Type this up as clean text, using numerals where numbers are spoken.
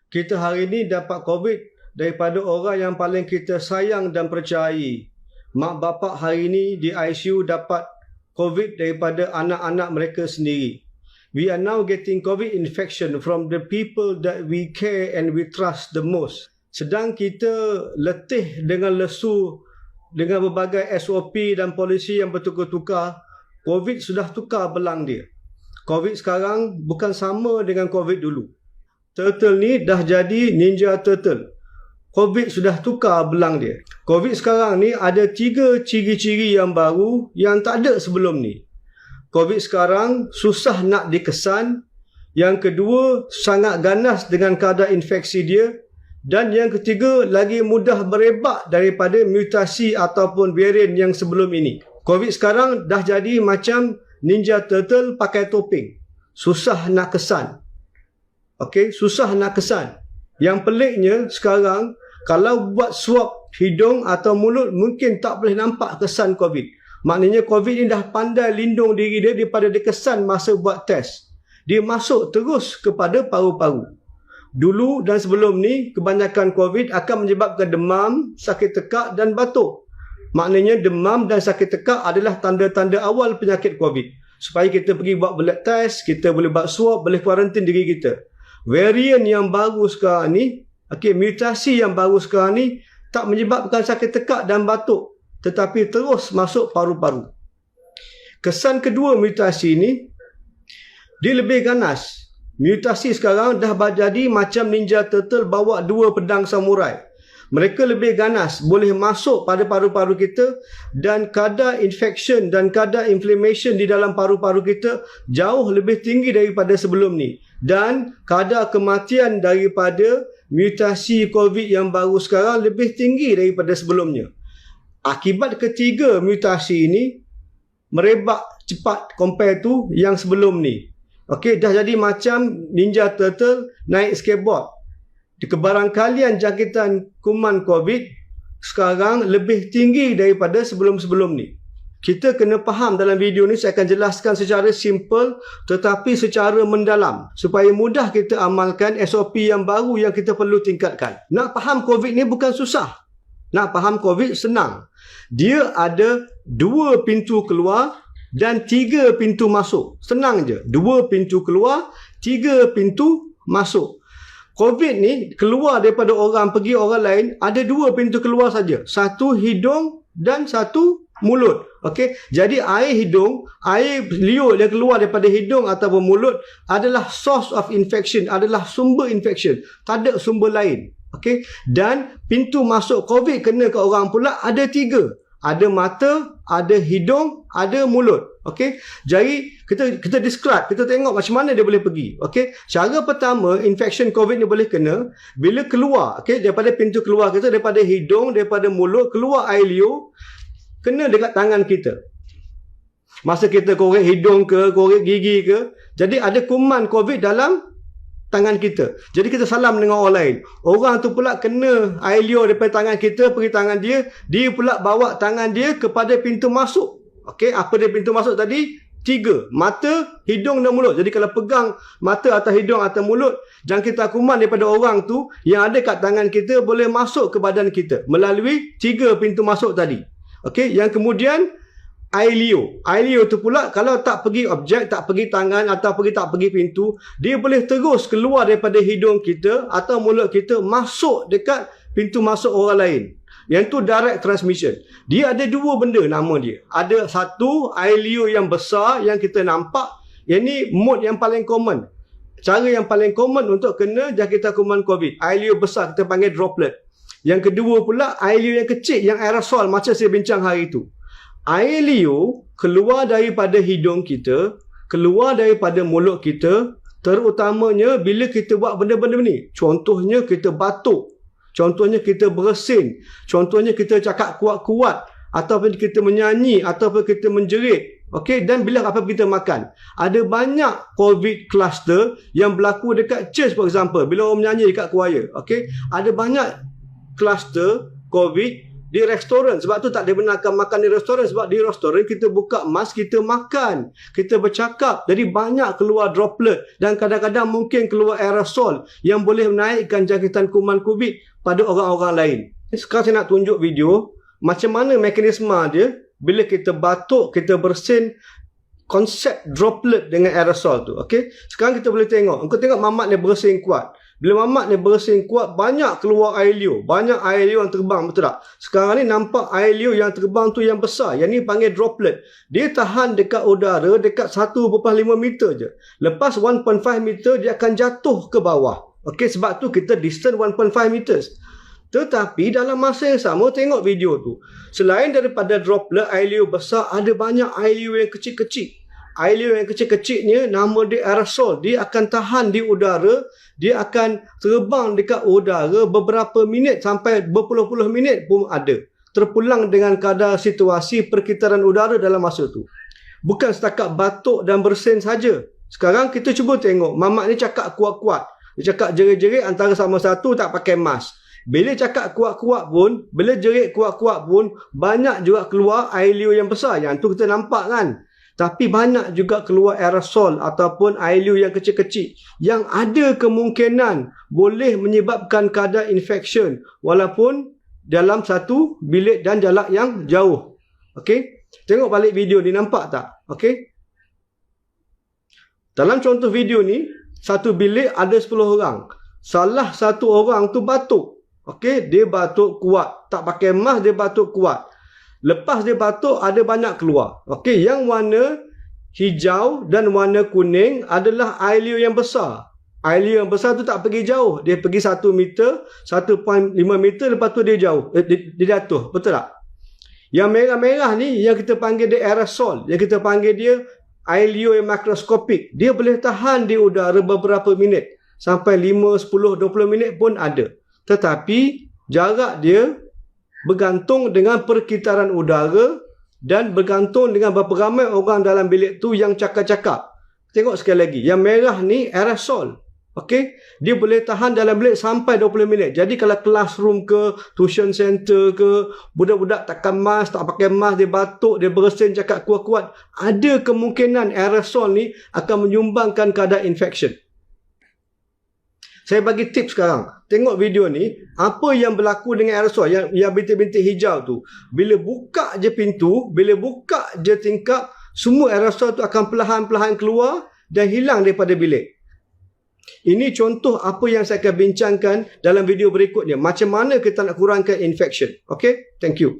Kita hari ini dapat COVID daripada orang yang paling kita sayang dan percayai. Mak bapak hari ini di ICU dapat COVID daripada anak-anak mereka sendiri. We are now getting COVID infection from the people that we care and we trust the most. Sedang kita letih dengan lesu dengan berbagai SOP dan polisi yang bertukar-tukar, COVID sudah tukar belang dia. COVID sekarang bukan sama dengan COVID dulu. Turtle ni dah jadi Ninja Turtle. COVID sudah tukar belang dia. COVID sekarang ni ada 3 ciri-ciri yang baru yang tak ada sebelum ni. COVID sekarang susah nak dikesan. Yang kedua, sangat ganas dengan kadar infeksi dia. Dan yang ketiga, lagi mudah berebak daripada mutasi ataupun varian yang sebelum ini. COVID sekarang dah jadi macam Ninja Turtle pakai topeng. Susah nak kesan. Okey, susah nak kesan. Yang peliknya sekarang, kalau buat swab hidung atau mulut, mungkin tak boleh nampak kesan COVID. Maknanya COVID ni dah pandai lindung diri dia daripada dikesan masa buat test. Dia masuk terus kepada paru-paru. Dulu dan sebelum ni, kebanyakan COVID akan menyebabkan demam, sakit tekak dan batuk. Maknanya demam dan sakit tekak adalah tanda-tanda awal penyakit COVID. Supaya kita pergi buat blood test, kita boleh buat swab, boleh kuarantin diri kita. Varian yang baru sekarang ni, mutasi yang baru sekarang ni tak menyebabkan sakit tekak dan batuk, tetapi terus masuk paru-paru. Kesan kedua mutasi ni, dia lebih ganas. Mutasi sekarang dah jadi macam Ninja Turtle bawa 2 pedang samurai. Mereka lebih ganas, boleh masuk pada paru-paru kita dan kadar infection dan kadar inflammation di dalam paru-paru kita jauh lebih tinggi daripada sebelum ni. Dan kadar kematian daripada mutasi COVID yang baru sekarang lebih tinggi daripada sebelumnya. Akibat ketiga mutasi ini merebak cepat compare tu yang sebelum ni. Okey, dah jadi macam Ninja Turtle naik skateboard. Di kebarangkalian jangkitan kuman COVID sekarang lebih tinggi daripada sebelum-sebelum ni. Kita kena faham dalam video ni, saya akan jelaskan secara simple tetapi secara mendalam supaya mudah kita amalkan SOP yang baru yang kita perlu tingkatkan. Nak faham COVID ni bukan susah. Nak faham COVID senang. Dia ada 2 pintu keluar dan 3 pintu masuk. Senang je. 2 pintu keluar, 3 pintu masuk. COVID ni keluar daripada orang pergi orang lain, ada 2 pintu keluar saja. Satu hidung dan satu mulut. Okey, jadi air hidung, air liur yang keluar daripada hidung ataupun mulut adalah source of infection, adalah sumber infection. Tak ada sumber lain. Okey, dan pintu masuk COVID kena ke orang pula ada 3. Ada mata, ada hidung, ada mulut. Okey. Jadi kita describe, kita tengok macam mana dia boleh pergi. Okey. Cara pertama infection COVID ni boleh kena bila keluar, okey, daripada pintu keluar kita, daripada hidung, daripada mulut, keluar air liur, kena dekat tangan kita. Masa kita korek hidung ke, korek gigi ke, jadi ada kuman COVID dalam tangan kita. Jadi kita salam dengan orang lain. Orang tu pula kena air liur daripada tangan kita pergi tangan dia, dia pula bawa tangan dia kepada pintu masuk. Okey, apa dia pintu masuk tadi? 3, mata, hidung dan mulut. Jadi kalau pegang mata atau hidung atau mulut, jangkitan kuman daripada orang tu yang ada kat tangan kita boleh masuk ke badan kita melalui 3 pintu masuk tadi. Okey, yang kemudian air liur. Air liur tu pula kalau tak pergi objek, tak pergi tangan atau tak pergi pintu, dia boleh terus keluar daripada hidung kita atau mulut kita masuk dekat pintu masuk orang lain. Yang tu direct transmission. Dia ada 2 benda nama dia. Ada satu air liur yang besar yang kita nampak. Yang ni mode yang paling common. Cara yang paling common untuk kena jangkitan kuman COVID. Air liur besar kita panggil droplet. Yang kedua pula air liur yang kecil, yang aerosol macam saya bincang hari tu. Air liur keluar daripada hidung kita, keluar daripada mulut kita, terutamanya bila kita buat benda-benda ni. Contohnya kita batuk, contohnya kita bersin, contohnya kita cakap kuat-kuat, ataupun kita menyanyi, ataupun kita menjerit. Okey, dan bila apa kita makan. Ada banyak COVID cluster yang berlaku dekat church for example, bila orang menyanyi dekat choir. Okey, ada banyak cluster COVID di restoran. Sebab tu tak dibenarkan makan di restoran. Sebab di restoran kita buka mask, kita makan, kita bercakap. Jadi banyak keluar droplet dan kadang-kadang mungkin keluar aerosol yang boleh menaikkan jangkitan kuman COVID pada orang-orang lain. Sekarang saya nak tunjuk video macam mana mekanisme dia bila kita batuk, kita bersin, konsep droplet dengan aerosol tu. Okey, sekarang kita boleh tengok. Engkau tengok Mamat ni bersin kuat. Bila Mamat ni bersin kuat, banyak keluar air liur. Banyak air liur yang terbang, betul tak? Sekarang ni nampak air liur yang terbang tu yang besar. Yang ni panggil droplet. Dia tahan dekat udara dekat 1.5 meter je. Lepas 1.5 meter, dia akan jatuh ke bawah. Okey, sebab tu kita distance 1.5 meters. Tetapi dalam masa yang sama, tengok video tu. Selain daripada droplet air liur besar, ada banyak air liur yang kecil-kecil. Air liur yang kecil-kecilnya nama dia aerosol. Dia akan tahan di udara. Dia akan terbang dekat udara beberapa minit sampai berpuluh-puluh minit pun ada. Terpulang dengan kadar situasi perkitaran udara dalam masa tu. Bukan setakat batuk dan bersin saja. Sekarang kita cuba tengok. Mamat ni cakap kuat-kuat. Dia cakap jerit-jerit antara sama satu tak pakai mask. Bila cakap kuat-kuat pun, bila jerit kuat-kuat pun, banyak juga keluar air liur yang besar. Yang tu kita nampak kan. Tapi banyak juga keluar aerosol ataupun air liur yang kecil-kecil. Yang ada kemungkinan boleh menyebabkan kadar infection. Walaupun dalam satu bilik dan jarak yang jauh. Okey. Tengok balik video ni, nampak tak? Okey. Dalam contoh video ni, satu bilik ada 10 orang. Salah satu orang tu batuk. Okey, dia batuk kuat. Tak pakai mask, dia batuk kuat. Lepas dia batuk, ada banyak keluar. Okey, yang warna hijau dan warna kuning adalah air liur yang besar. Air liur yang besar tu tak pergi jauh. Dia pergi 1 meter, 1.5 meter, lepas tu dia jauh. Dia jatuh. Betul tak? Yang merah-merah ni, yang kita panggil dia aerosol. Yang kita panggil dia air liur yang makroskopik. Dia boleh tahan di udara beberapa minit. Sampai 5, 10, 20 minit pun ada. Tetapi jarak dia bergantung dengan perkitaran udara dan bergantung dengan berapa ramai orang dalam bilik tu yang cakap-cakap. Tengok sekali lagi. Yang merah ni aerosol. Okey? Dia boleh tahan dalam bilik sampai 20 minit. Jadi kalau classroom ke, tuition center ke, budak-budak takkan mask, tak pakai mask, dia batuk, dia bersin, cakap kuat-kuat, ada kemungkinan aerosol ni akan menyumbangkan kadar infection. Saya bagi tips sekarang. Tengok video ni. Apa yang berlaku dengan aerosol yang bintik-bintik hijau tu. Bila buka je pintu, bila buka je tingkap, semua aerosol tu akan perlahan-perlahan keluar dan hilang daripada bilik. Ini contoh apa yang saya akan bincangkan dalam video berikutnya. Macam mana kita nak kurangkan infection. Okay? Thank you.